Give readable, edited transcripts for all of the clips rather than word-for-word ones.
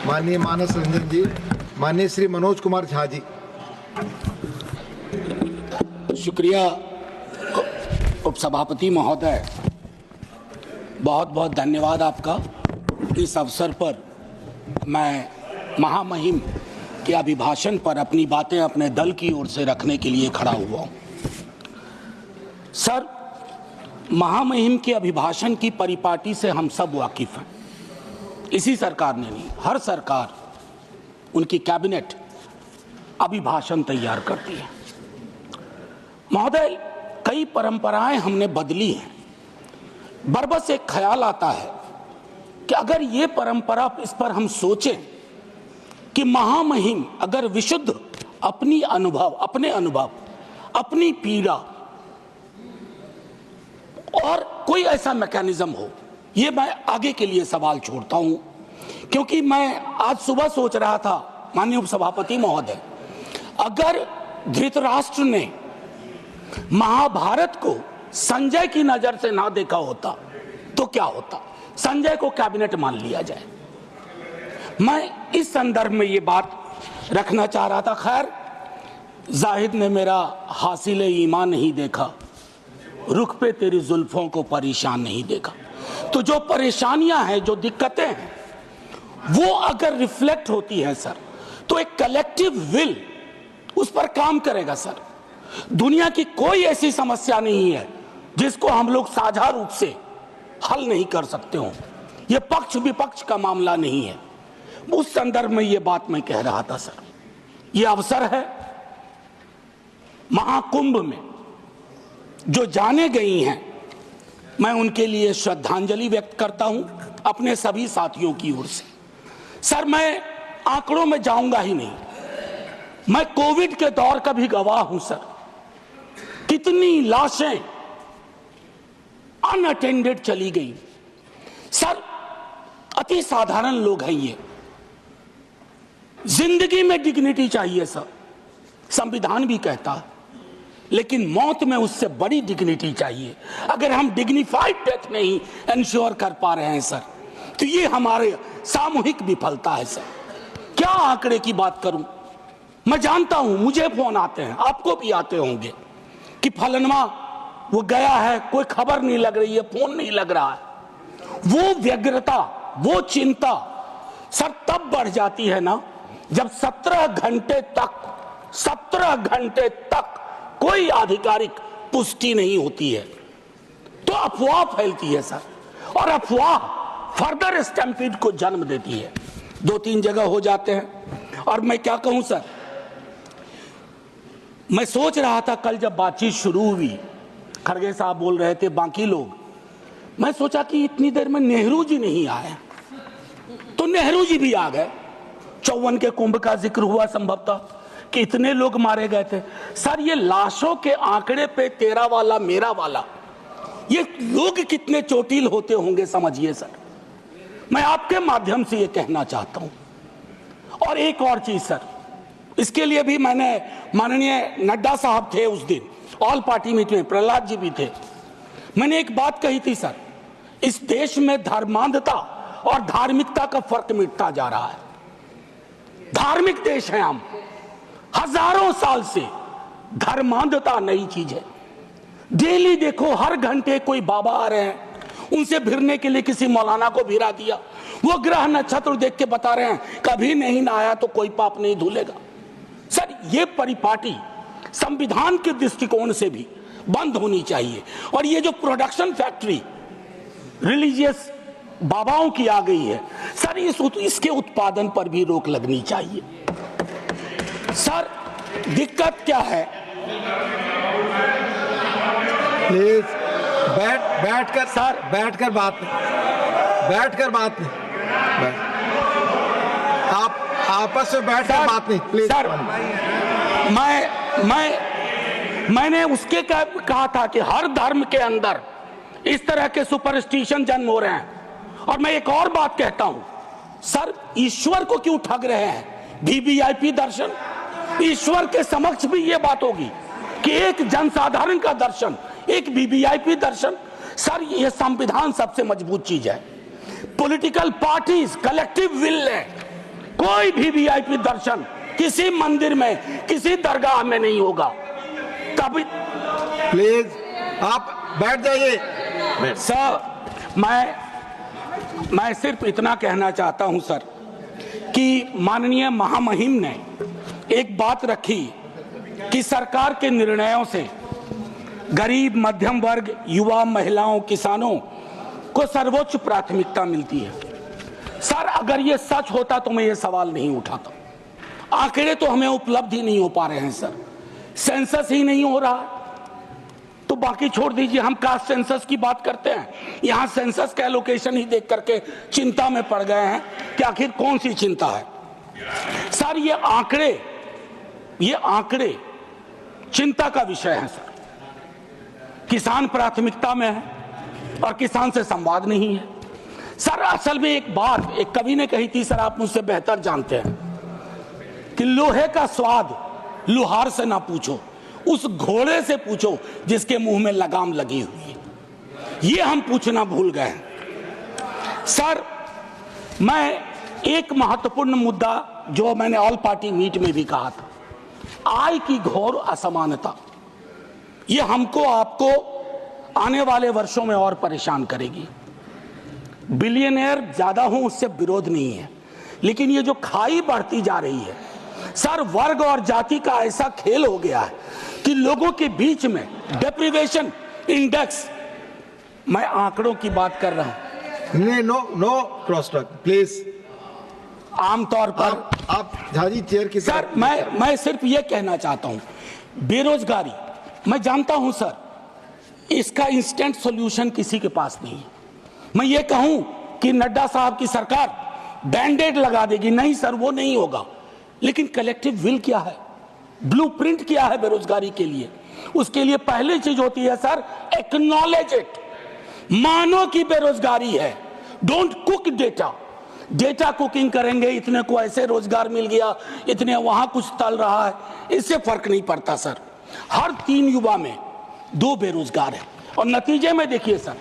माननीय मानस रंजन जी, माननीय श्री मनोज कुमार झा जी। शुक्रिया उपसभापति महोदय, बहुत बहुत धन्यवाद आपका। इस अवसर पर मैं महामहिम के अभिभाषण पर अपनी बातें अपने दल की ओर से रखने के लिए खड़ा हुआ हूं। सर, महामहिम के अभिभाषण की परिपाटी से हम सब वाकिफ हैं। इसी सरकार ने नहीं, हर सरकार उनकी कैबिनेट अभिभाषण तैयार करती है। महोदय, कई परंपराएं हमने बदली हैं। बरबस एक ख्याल आता है कि अगर ये परंपरा, इस पर हम सोचें कि महामहिम अगर विशुद्ध अपने अनुभव, अपनी पीड़ा और कोई ऐसा मैकेनिज्म हो, ये मैं आगे के लिए सवाल छोड़ता हूं, क्योंकि मैं आज सुबह सोच रहा था माननीय उपसभापति महोदय, अगर धृतराष्ट्र ने महाभारत को संजय की नजर से ना देखा होता तो क्या होता? संजय को कैबिनेट मान लिया जाए। मैं इस संदर्भ में ये बात रखना चाह रहा था। खैर, जाहिद ने मेरा हासिल ईमान नहीं देखा, रुख पे तेरी जुल्फों को परेशान नहीं देखा। तो जो परेशानियां हैं, जो दिक्कतें हैं, वो अगर रिफ्लेक्ट होती है सर, तो एक कलेक्टिव विल उस पर काम करेगा सर। दुनिया की कोई ऐसी समस्या नहीं है जिसको हम लोग साझा रूप से हल नहीं कर सकते हो। यह पक्ष विपक्ष का मामला नहीं है। उस संदर्भ में यह बात मैं कह रहा था सर। यह अवसर है, महाकुंभ में जो जाने गई हैं, मैं उनके लिए श्रद्धांजलि व्यक्त करता हूं अपने सभी साथियों की ओर से। सर, मैं आंकड़ों में जाऊंगा ही नहीं। मैं कोविड के दौर का भी गवाह हूं सर। कितनी लाशें अनअटेंडेड चली गई सर। अति साधारण लोग हैं ये। जिंदगी में डिग्निटी चाहिए सर, संविधान भी कहता है, लेकिन मौत में उससे बड़ी डिग्निटी चाहिए। अगर हम डिग्निफाइड डेथ नहीं इंश्योर कर पा रहे हैं सर, तो ये हमारे सामूहिक विफलता है सर। क्या आंकड़े की बात करूं? मैं जानता हूं, मुझे फोन आते हैं, आपको भी आते होंगे कि फलनवा वो गया है, कोई खबर नहीं लग रही है, फोन नहीं लग रहा है। वो व्यग्रता, वो चिंता सर तब बढ़ जाती है ना, जब 17 घंटे तक कोई आधिकारिक पुष्टि नहीं होती है, तो अफवाह फैलती है सर। और अफवाह फर्दर स्टैम्पीड को जन्म देती है। 2-3 जगह हो जाते हैं। और मैं क्या कहूं सर, मैं सोच रहा था कल जब बातचीत शुरू हुई, खड़गे साहब बोल रहे थे, बाकी लोग, मैं सोचा कि इतनी देर में नेहरू जी नहीं आए, तो नेहरू जी भी आ गए। 54 के कुंभ का जिक्र हुआ संभवतः कि इतने लोग मारे गए थे सर। ये लाशों के आंकड़े पे तेरा वाला मेरा वाला, ये लोग कितने चोटिल होते होंगे समझिए सर। मैं आपके माध्यम से ये कहना चाहता हूं। और एक और चीज सर, इसके लिए भी मैंने, माननीय नड्डा साहब थे उस दिन ऑल पार्टी मीटिंग में, प्रहलाद जी भी थे, मैंने एक बात कही थी सर, इस देश में धर्मांधता और धार्मिकता का फर्क मिटता जा रहा है। धार्मिक देश है हम, हजारों साल से धर्मांधता नई चीज है। डेली देखो, हर घंटे कोई बाबा आ रहे हैं, उनसे भिड़ने के लिए किसी मौलाना को भिड़ा दिया, वो ग्रह नक्षत्र देख के बता रहे हैं कभी नहीं नहाया तो कोई पाप नहीं धुलेगा। सर, ये परिपाटी संविधान के दृष्टिकोण से भी बंद होनी चाहिए। और ये जो प्रोडक्शन फैक्ट्री रिलीजियस बाबाओं की आ गई है सर, इसके उत्पादन पर भी रोक लगनी चाहिए। सर, दिक्कत क्या है? प्लीज बैठकर सर, बैठकर बात नहीं, आप आपस में बैठकर बात नहीं प्लीज सर। मैंने उसके कहा था कि हर धर्म के अंदर इस तरह के सुपरस्टिशन जन्म हो रहे हैं। और मैं एक और बात कहता हूं सर, ईश्वर को क्यों ठग रहे हैं? वीवीआईपी दर्शन, ईश्वर के समक्ष भी ये बात होगी कि एक जनसाधारण का दर्शन, एक वीवीआईपी दर्शन। सर, ये संविधान सबसे मजबूत चीज है। पॉलिटिकल पार्टीज कलेक्टिव विल है, कोई भी वीआईपी दर्शन किसी मंदिर में, किसी दरगाह में नहीं होगा। तभी प्लीज आप बैठ जाइए। सर, मैं सिर्फ इतना कहना चाहता हूं सर कि माननीय महामहिम ने एक बात रखी कि सरकार के निर्णयों से गरीब, मध्यम वर्ग, युवा, महिलाओं, किसानों को सर्वोच्च प्राथमिकता मिलती है। सर, अगर ये सच होता तो मैं ये सवाल नहीं उठाता। आंकड़े तो हमें उपलब्ध ही नहीं हो पा रहे हैं सर, सेंसस ही नहीं हो रहा। तो बाकी छोड़ दीजिए, हम कास्ट सेंसस की बात करते हैं, यहां सेंसस का एलोकेशन ही देख करके चिंता में पड़ गए हैं कि आखिर कौन सी चिंता है। सर, ये आंकड़े चिंता का विषय है सर। किसान प्राथमिकता में है और किसान से संवाद नहीं है। सर, असल में एक बात एक कवि ने कही थी सर, आप मुझसे बेहतर जानते हैं कि लोहे का स्वाद लोहार से ना पूछो, उस घोड़े से पूछो जिसके मुंह में लगाम लगी हुई है। ये हम पूछना भूल गए हैं। सर, मैं एक महत्वपूर्ण मुद्दा जो मैंने ऑल पार्टी मीट में भी कहा था, आय की घोर असमानता, ये हमको आपको आने वाले वर्षों में और परेशान करेगी। बिलियनियर ज्यादा हो उससे विरोध नहीं है, लेकिन ये जो खाई बढ़ती जा रही है सर, वर्ग और जाति का ऐसा खेल हो गया है कि लोगों के बीच में डेप्रिवेशन इंडेक्स, मैं आंकड़ों की बात कर रहा हूं। No cross talk please. आमतौर पर आप झाजी चेयर की सर, मैं सिर्फ ये कहना चाहता हूं, बेरोजगारी, मैं जानता हूं सर, इसका इंस्टेंट सॉल्यूशन किसी के पास नहीं है। मैं ये कहूं कि नड्डा साहब की सरकार बैंडेड लगा देगी, नहीं सर, वो नहीं होगा। लेकिन कलेक्टिव विल क्या है, ब्लूप्रिंट क्या है बेरोजगारी के लिए? उसके लिए पहली चीज होती है सर, एक्नॉलेज इट, मानो कि बेरोजगारी है। डोंट कुक डेटा कुकिंग करेंगे, इतने को ऐसे रोजगार मिल गया, इतने वहां कुछ तल रहा है, इससे फर्क नहीं पड़ता सर। हर 3 युवा में 2 बेरोजगार है। और नतीजे में देखिए सर,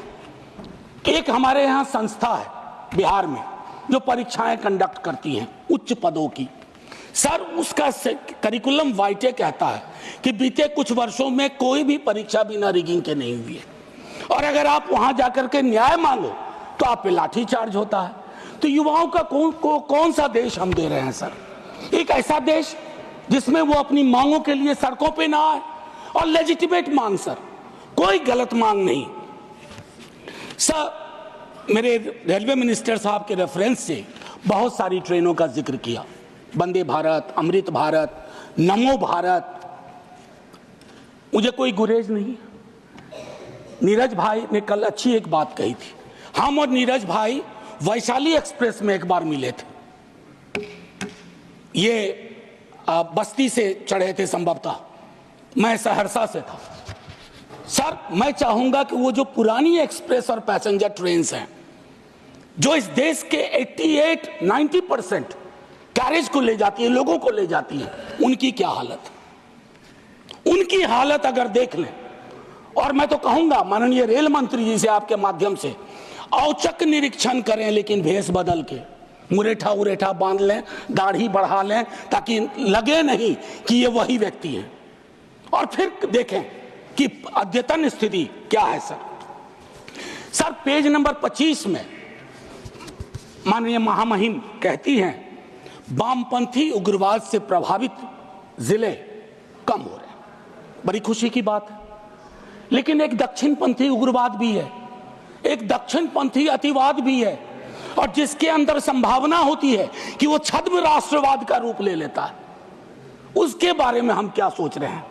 एक हमारे यहां संस्था है बिहार में जो परीक्षाएं कंडक्ट करती हैं उच्च पदों की। सर, उसका करिकुलम वाइटे कहता है कि बीते कुछ वर्षों में कोई भी परीक्षा बिना रिगिंग के नहीं हुई है, और अगर आप वहां जाकर के न्याय मांगो तो आप पे लाठी चार्ज होता है। तो युवाओं का कौन सा देश हम दे रहे हैं सर? एक ऐसा देश जिसमें वो अपनी मांगों के लिए सड़कों पे ना आए, और लेजिटिमेट मांग सर, कोई गलत मांग नहीं। सर, मेरे रेलवे मिनिस्टर साहब के रेफरेंस से बहुत सारी ट्रेनों का जिक्र किया, वंदे भारत, अमृत भारत, नमो भारत, मुझे कोई गुरेज नहीं। नीरज भाई ने कल अच्छी एक बात कही थी, हम और नीरज भाई वैशाली एक्सप्रेस में एक बार मिले थे, ये बस्ती से चढ़े थे संभवतः, मैं सहरसा से था। सर, मैं चाहूंगा कि वो जो पुरानी एक्सप्रेस और पैसेंजर ट्रेन्स हैं जो इस देश के 88-90% कैरेज को ले जाती है, लोगों को ले जाती है, उनकी क्या हालत, उनकी हालत अगर देख लें। और मैं तो कहूंगा माननीय रेल मंत्री जी से आपके माध्यम से औचक निरीक्षण करें, लेकिन भेष बदल के, मुरेठा बांध लें, दाढ़ी बढ़ा लें, ताकि लगे नहीं कि ये वही व्यक्ति हैं, और फिर देखें कि अद्यतन स्थिति क्या है सर। सर, पेज नंबर 25 में माननीय महामहिम कहती हैं वामपंथी उग्रवाद से प्रभावित जिले कम हो रहे हैं। बड़ी खुशी की बात है, लेकिन एक दक्षिणपंथी उग्रवाद भी है, एक दक्षिणपंथी अतिवाद भी है, और जिसके अंदर संभावना होती है कि वो छद्म राष्ट्रवाद का रूप ले लेता है। उसके बारे में हम क्या सोच रहे हैं,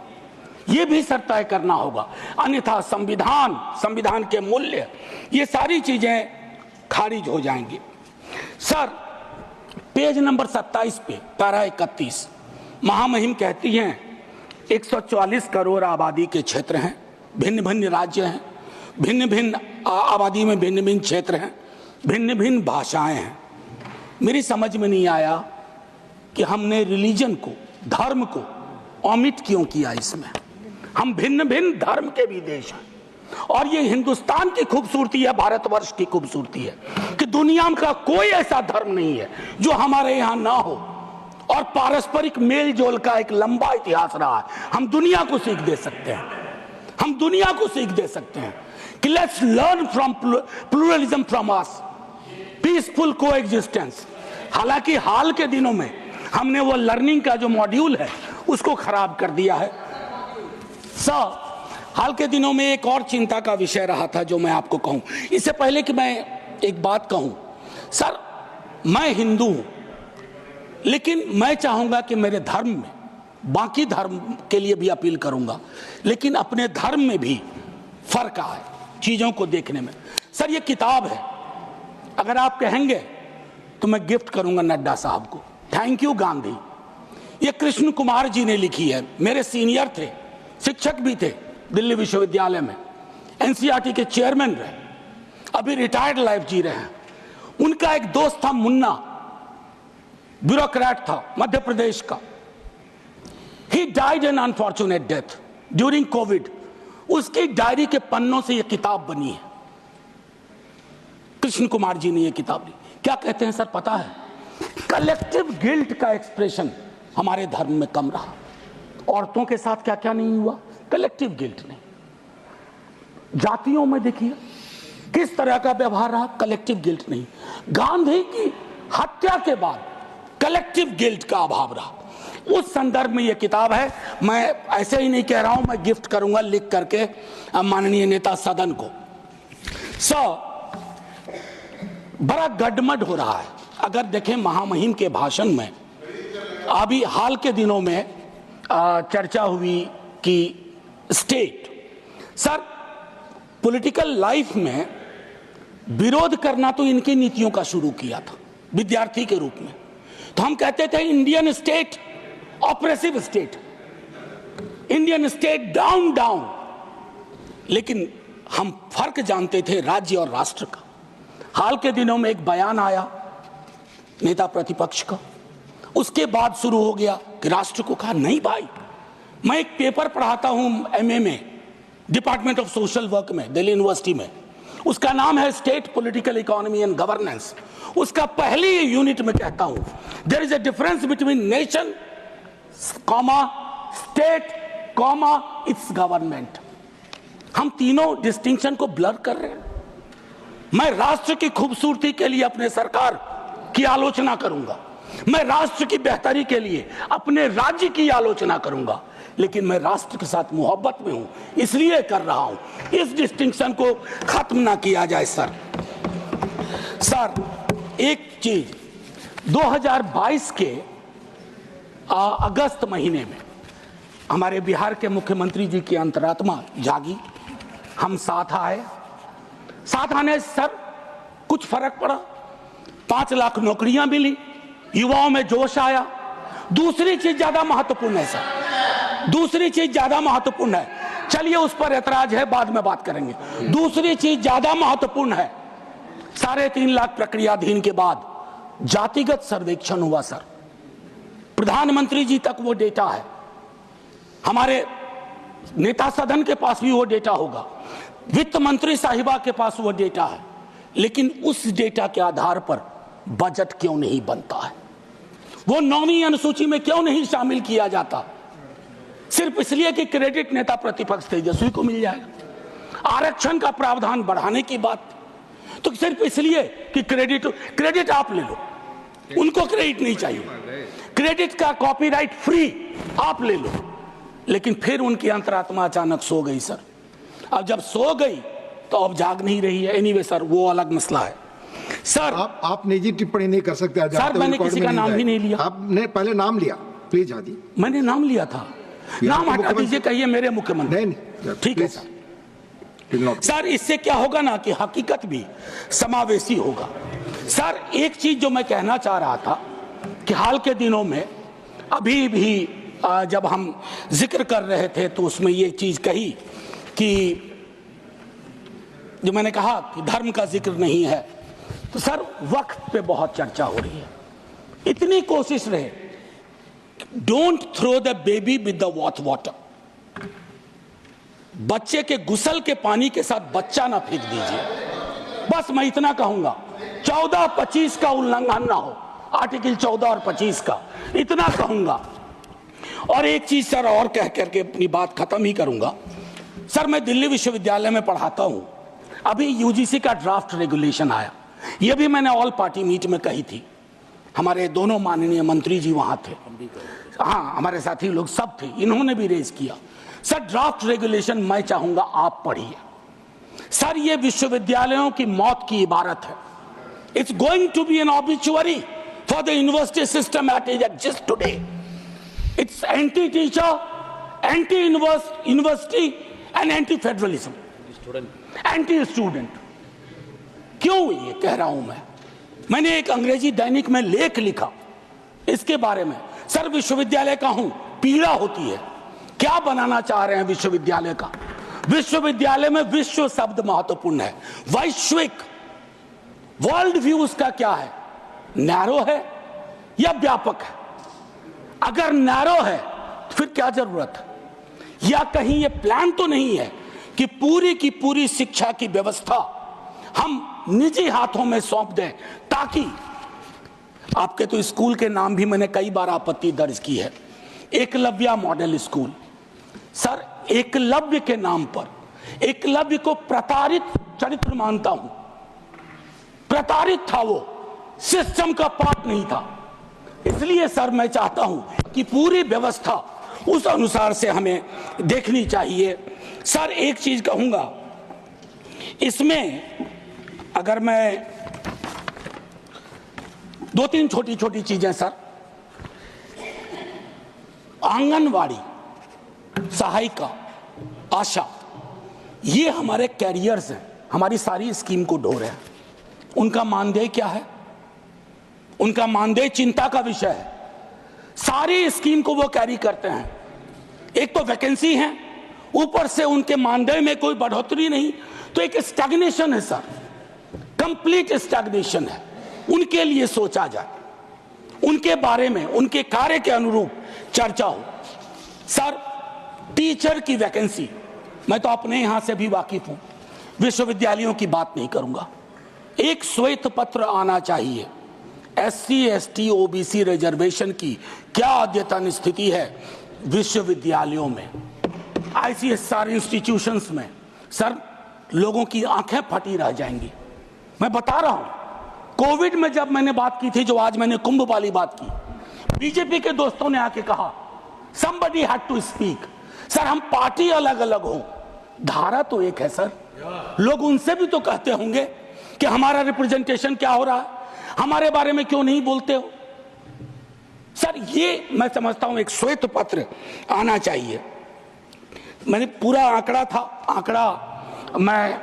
ये भी सर तय करना होगा, अन्यथा संविधान के मूल्य, ये सारी चीजें खारिज हो जाएंगी। सर, पेज नंबर 27 पे पैरा 31 महामहिम कहती हैं 144 करोड़ आबादी के क्षेत्र हैं, भिन्न भिन्न राज्य हैं, भिन्न भिन्न आबादी में भिन्न भिन्न क्षेत्र हैं, भिन्न भिन्न भाषाएं हैं। मेरी समझ में नहीं आया कि हमने रिलीजन को, धर्म को ओमिट क्यों किया इसमें। हम भिन्न भिन्न धर्म के भी देश हैं, और ये हिंदुस्तान की खूबसूरती है, भारतवर्ष की खूबसूरती है कि दुनिया का कोई ऐसा धर्म नहीं है जो हमारे यहां ना हो, और पारस्परिक मेल जोल का एक लंबा इतिहास रहा है। हम दुनिया को सीख दे सकते हैं, हम दुनिया को सीख दे सकते हैं कि let's learn from pluralism from us, peaceful coexistence. हालांकि हाल के दिनों में हमने वो लर्निंग का जो मॉड्यूल है उसको खराब कर दिया है। सर, हाल के दिनों में एक और चिंता का विषय रहा था जो मैं आपको कहूं। इससे पहले कि मैं एक बात कहूं, सर मैं हिंदू हूं, लेकिन मैं चाहूंगा कि मेरे धर्म में, बाकी धर्म के लिए भी अपील करूंगा, लेकिन अपने धर्म में भी फर्क आए चीजों को देखने में। सर ये किताब है, अगर आप कहेंगे तो मैं गिफ्ट करूंगा नड्डा साहब को। Thank you Gandhi. ये कृष्ण कुमार जी ने लिखी है, मेरे सीनियर थे, शिक्षक भी थे दिल्ली विश्वविद्यालय में, एनसीईआरटी के चेयरमैन रहे, अभी रिटायर्ड लाइफ जी रहे हैं। उनका एक दोस्त था मुन्ना, ब्यूरोक्रेट था मध्य प्रदेश का। He died an unfortunate death during Covid. उसकी डायरी के पन्नों से यह किताब बनी है। कृष्ण कुमार जी ने यह किताब ली। क्या कहते हैं सर पता है? कलेक्टिव गिल्ट का एक्सप्रेशन हमारे धर्म में कम रहा। औरतों के साथ क्या क्या नहीं हुआ, कलेक्टिव गिल्ट नहीं। जातियों में देखिए किस तरह का व्यवहार रहा, कलेक्टिव गिल्ट नहीं। गांधी की हत्या के बाद कलेक्टिव गिल्ट का अभाव रहा। उस संदर्भ में यह किताब है। मैं ऐसे ही नहीं कह रहा हूं, मैं गिफ्ट करूंगा लिख करके माननीय नेता सदन को। बड़ा गडमड हो रहा है। अगर देखें महामहिम के भाषण में, अभी हाल के दिनों में चर्चा हुई कि स्टेट, सर पॉलिटिकल लाइफ में विरोध करना तो इनकी नीतियों का शुरू किया था विद्यार्थी के रूप में। तो हम कहते थे Indian state oppressive state, Indian state down down, लेकिन हम फर्क जानते थे राज्य और राष्ट्र का। हाल के दिनों में एक बयान आया नेता प्रतिपक्ष का, उसके बाद शुरू हो गया कि राष्ट्र को कहा नहीं भाई। मैं एक पेपर पढ़ाता हूं एमए में, डिपार्टमेंट ऑफ सोशल वर्क में, दिल्ली यूनिवर्सिटी में। उसका नाम है state political economy and governance. उसका पहली यूनिट में कहता हूं there is a difference between nation comma state comma it's government. हम तीनों डिस्टिंक्शन को ब्लर कर रहे हैं। मैं राष्ट्र की खूबसूरती के लिए अपने सरकार की आलोचना करूंगा, मैं राष्ट्र की बेहतरी के लिए अपने राज्य की आलोचना करूंगा, लेकिन मैं राष्ट्र के साथ मोहब्बत में हूं इसलिए कर रहा हूं। इस डिस्टिंक्शन को खत्म ना किया जाए सर। एक चीज 2022 के अगस्त महीने में हमारे बिहार के मुख्यमंत्री जी की अंतरात्मा जागी, हम साथ आए। साथ आने सर कुछ फर्क पड़ा, 5 लाख नौकरियां मिली, युवाओं में जोश आया। दूसरी चीज ज्यादा महत्वपूर्ण है सर, दूसरी चीज ज्यादा महत्वपूर्ण है। चलिए उस पर ऐतराज है, बाद में बात करेंगे। दूसरी चीज ज्यादा महत्वपूर्ण है, 3.5 लाख प्रक्रियाधीन के बाद जातिगत सर्वेक्षण हुआ सर। प्रधानमंत्री जी तक वो डेटा है, हमारे नेता सदन के पास भी वो डेटा होगा, वित्त मंत्री साहिबा के पास वो डेटा है, लेकिन उस डेटा के आधार पर बजट क्यों नहीं बनता है? वो 9वीं अनुसूची में क्यों नहीं शामिल किया जाता? सिर्फ इसलिए कि क्रेडिट नेता प्रतिपक्ष तेजस्वी को मिल जाएगा। आरक्षण का प्रावधान बढ़ाने की बात तो सिर्फ इसलिए कि क्रेडिट आप ले लो, उनको क्रेडिट नहीं चाहिए, क्रेडिट का कॉपीराइट फ्री आप ले लो। लेकिन फिर उनकी अंतरात्मा अचानक सो गई सर। अब जब सो गई तो अब जाग नहीं रही है। एनीवे सर वो अलग मसला है सर। आप निजी टिप्पणी नहीं कर सकते सर। मैंने किसी का नाम भी नहीं लिया। आपने पहले नाम लिया, प्लीज आदि। मैंने नाम लिया था, नाम हटा दीजिए, कहिए मेरे मुख्यमंत्री। नहीं, ठीक है सर। सर इससे क्या होगा ना कि हकीकत भी समावेशी होगा। सर एक चीज जो मैं कहना चाह रहा था कि हाल के दिनों में अभी भी जब हम जिक्र कर रहे थे तो उसमें ये चीज कही कि जो मैंने कहा कि धर्म का जिक्र नहीं है, तो सर वक्त पे बहुत चर्चा हो रही है। इतनी कोशिश रहे, don't throw the baby with the bath water. बच्चे के गुसल के पानी के साथ बच्चा ना फेंक दीजिए। बस मैं इतना कहूंगा, 14-25 का उल्लंघन ना हो, आर्टिकल 14 और 25 का, इतना कहूंगा। और एक चीज सर और कह करके अपनी बात खत्म ही करूंगा। सर मैं दिल्ली विश्वविद्यालय में पढ़ाता हूं, अभी यूजीसी का ड्राफ्ट रेगुलेशन आया, यह भी मैंने ऑल पार्टी मीट में कही थी, हमारे दोनों माननीय मंत्री जी वहां थे, हाँ हमारे साथी लोग सब थे, इन्होंने भी रेज किया। सर ड्राफ्ट रेगुलेशन मैं चाहूंगा आप पढ़िए। सर ये विश्वविद्यालयों की मौत की इबारत है। It's going to be an obituary for the university system at it exist today. It's anti teacher, anti university and anti federalism, anti student. क्यों ये कह रहा हूं मैंने एक अंग्रेजी दैनिक में लेख लिखा इसके बारे में। सर विश्वविद्यालय का हूं, पीड़ा होती है। क्या बनाना चाह रहे हैं विश्वविद्यालय का? विश्वविद्यालय में विश्व शब्द महत्वपूर्ण है, वैश्विक, वर्ल्ड व्यू उसका क्या है, नैरो है या व्यापक है? अगर नैरो है तो फिर क्या जरूरत है? या कहीं ये प्लान तो नहीं है कि पूरी की पूरी शिक्षा की व्यवस्था हम निजी हाथों में सौंप दें, ताकि आपके तो स्कूल के नाम भी मैंने कई बार आपत्ति दर्ज की है, Eklavya model school. Sir Eklavya के नाम पर, एकलव्य को प्रताड़ित चरित्र मानता हूं, प्रताड़ित था वो, सिस्टम का पार्ट नहीं था। इसलिए सर मैं चाहता हूं कि पूरी व्यवस्था उस अनुसार से हमें देखनी चाहिए। सर एक चीज कहूंगा इसमें, अगर मैं 2-3 छोटी छोटी चीजें सर, आंगनवाड़ी, सहायिका, आशा, ये हमारे कैरियर्स हैं, हमारी सारी स्कीम को ढो रहे हैं। उनका मानदेय क्या है? उनका मानदेय चिंता का विषय है। सारी स्कीम को वो कैरी करते हैं। एक तो वैकेंसी है, ऊपर से उनके मानदेय में कोई बढ़ोतरी नहीं, तो एक स्टैग्नेशन है सर, कंप्लीट स्टैग्नेशन है। उनके लिए सोचा जाए, उनके बारे में, उनके कार्य के अनुरूप चर्चा हो। सर टीचर की वैकेंसी, मैं तो अपने यहां से भी वाकिफ हूं, विश्वविद्यालयों की बात नहीं करूंगा। एक श्वेत पत्र आना चाहिए, SC ST OBC रिजर्वेशन की क्या अद्यतन स्थिति है विश्वविद्यालयों में, ICSR इंस्टीट्यूशंस में। सर लोगों की आंखें फटी रह जाएंगी। मैं बता रहा हूं, कोविड में जब मैंने बात की थी, जो आज मैंने कुंभ वाली बात की, बीजेपी के दोस्तों ने आके कहा somebody had to speak। Sir हम पार्टी अलग अलग हो, धारा तो एक है सर। लोग उनसे भी तो कहते होंगे कि हमारा रिप्रेजेंटेशन क्या हो रहा है, हमारे बारे में क्यों नहीं बोलते हो? सर ये मैं समझता हूं एक श्वेत पत्र आना चाहिए। मैंने पूरा आंकड़ा था, आंकड़ा मैं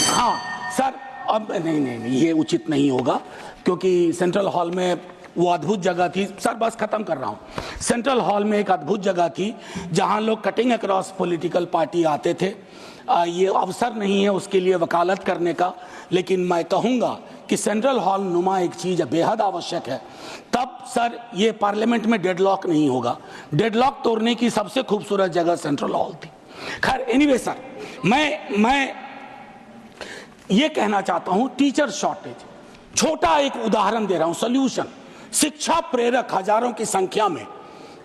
हाँ सर, अब नहीं ये उचित नहीं होगा, क्योंकि सेंट्रल हॉल में वो अद्भुत जगह थी। सर बस खत्म कर रहा हूं। सेंट्रल हॉल में एक अद्भुत जगह थी जहां लोग कटिंग अक्रॉस पॉलिटिकल पार्टी आते थे। ये अवसर नहीं है उसके लिए वकालत करने का, लेकिन मैं कहूंगा कि सेंट्रल हॉल नुमा एक चीज बेहद आवश्यक है। तब सर ये पार्लियामेंट में डेडलॉक नहीं होगा। डेडलॉक तोड़ने की सबसे खूबसूरत जगह सेंट्रल हॉल थी। खैर एनीवे सर, मैं ये कहना चाहता हूं, टीचर शॉर्टेज, छोटा एक उदाहरण दे रहा हूं, सोल्यूशन। शिक्षा प्रेरक हजारों की संख्या में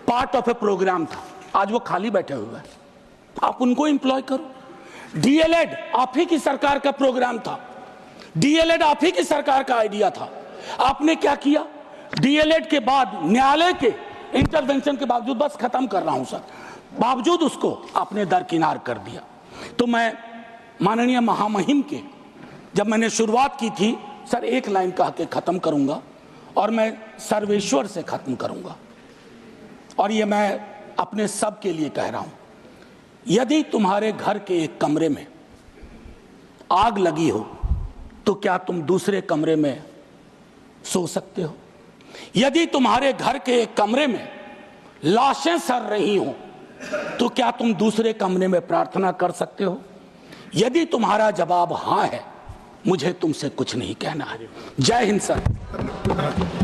पार्ट ऑफ ए प्रोग्राम था, आज वो खाली बैठे हुए हैं, आप उनको एम्प्लॉय करो। डीएलएड आप ही की सरकार का प्रोग्राम था, डीएलएड आप ही की सरकार का आइडिया था। आपने क्या किया? डीएलएड के बाद न्यायालय के इंटरवेंशन के बावजूद, बस खत्म कर रहा हूं सर, बावजूद उसको आपने दरकिनार कर दिया। तो मैं माननीय महामहिम के, जब मैंने शुरुआत की थी सर, एक लाइन कह के खत्म करूंगा और मैं सर्वेश्वर से खत्म करूंगा, और ये मैं अपने सब के लिए कह रहा हूं। यदि तुम्हारे घर के एक कमरे में आग लगी हो तो क्या तुम दूसरे कमरे में सो सकते हो? यदि तुम्हारे घर के एक कमरे में लाशें सड़ रही हो तो क्या तुम दूसरे कमरे में प्रार्थना कर सकते हो? यदि तुम्हारा जवाब हां है, मुझे तुमसे कुछ नहीं कहना है। जय हिंद सर।